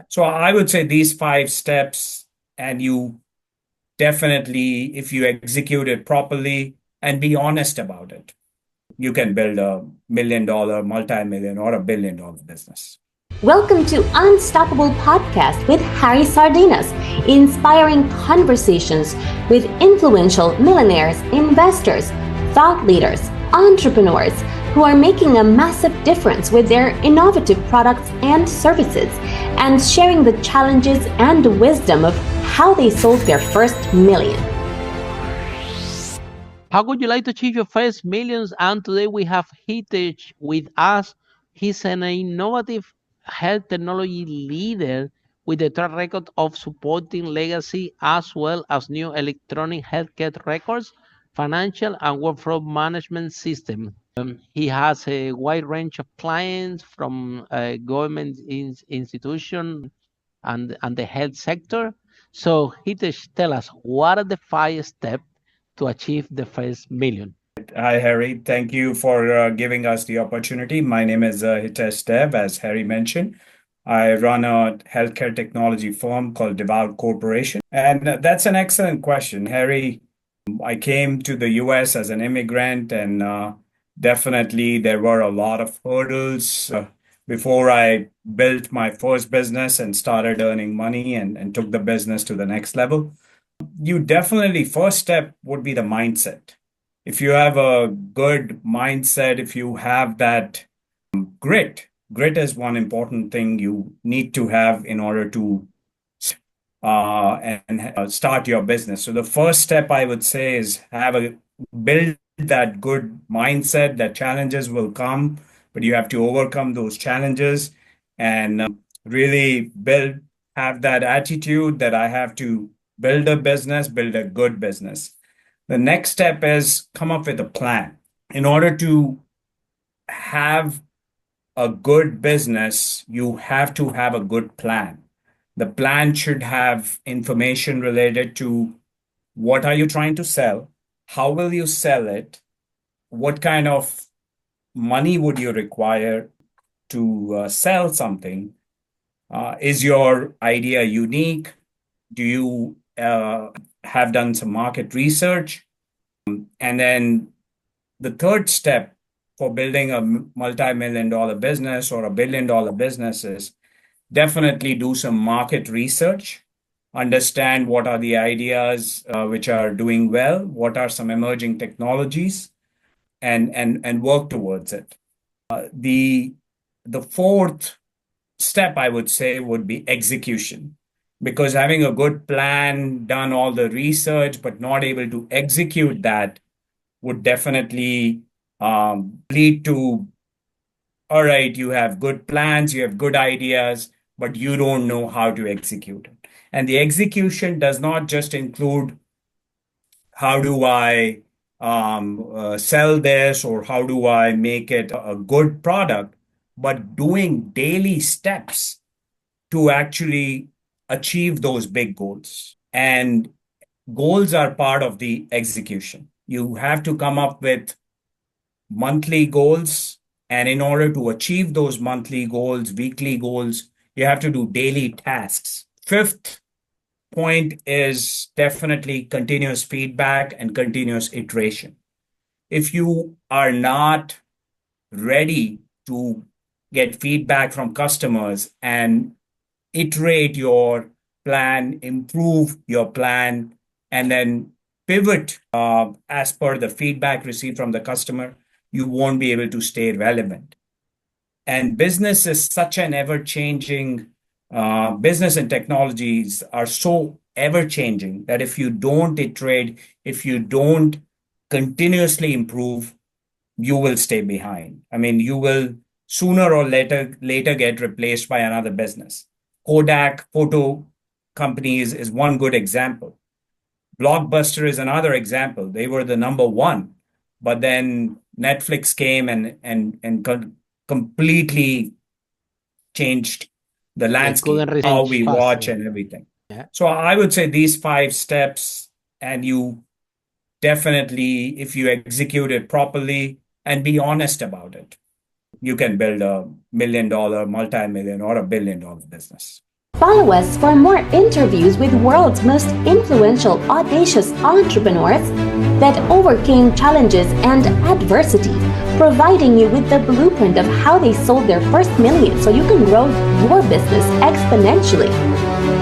So I would say these 5 steps, and you definitely, if you execute it properly and be honest about it, you can build a $1 million, multi-million, or $1 billion business. Welcome to Unstoppable Podcast with Harry Sardinas, inspiring conversations with influential millionaires, investors, thought leaders, entrepreneurs who are making a massive difference with their innovative products and services, and sharing the challenges and wisdom of how they sold their first million. How would you like to achieve your first millions? And today we have Hitesh with us. He's an innovative health technology leader with a track record of supporting legacy as well as new electronic healthcare records, financial and workflow management system. He has a wide range of clients from government institution and the health sector. So Hitesh, tell us, what are the 5 steps to achieve the first million? Hi, Harry. Thank you for giving us the opportunity. My name is Hitesh Dev, as Harry mentioned. I run a healthcare technology firm called Devout Corporation. And that's an excellent question, Harry. I came to the US as an immigrant, and definitely there were a lot of hurdles before I built my first business and started earning money and took the business to the next level. You definitely, first step would be the mindset. If you have a good mindset, if you have that grit is one important thing you need to have in order to start your business. So the first step I would say is build that good mindset that challenges will come, but you have to overcome those challenges and really have that attitude that I have to build a business, build a good business. The next step is come up with a plan. In order to have a good business, you have to have a good plan. The plan should have information related to what are you trying to sell? How will you sell it? What kind of money would you require to sell something? Is your idea unique? Do you have done some market research? And then the third step for building a multi-million dollar business or $1 billion business is definitely do some market research, understand what are the ideas which are doing well, what are some emerging technologies, and work towards it. The fourth step, I would say, would be execution. Because having a good plan, done all the research, but not able to execute that would definitely lead to, all right, you have good plans, you have good ideas, but you don't know how to execute it. And the execution does not just include how do I sell this or how do I make it a good product, but doing daily steps to actually achieve those big goals. And goals are part of the execution. You have to come up with monthly goals. And in order to achieve those monthly goals, weekly goals, you have to do daily tasks. Fifth point is definitely continuous feedback and continuous iteration. If you are not ready to get feedback from customers and iterate your plan, improve your plan, and then pivot as per the feedback received from the customer, you won't be able to stay relevant. And business is such an ever-changing, business and technologies are so ever-changing that if you don't iterate, if you don't continuously improve, you will stay behind. I mean, you will sooner or later get replaced by another business. Kodak photo companies is one good example. Blockbuster is another example. They were the number one, but then Netflix came and completely changed the landscape, how we watch and everything. Yeah. So I would say these 5 steps, and you definitely, if you execute it properly and be honest about it, you can build a $1 million, multi-million, or $1 billion business. Follow us for more interviews with world's most influential, audacious entrepreneurs that overcame challenges and adversity, providing you with the blueprint of how they sold their first million so you can grow your business exponentially.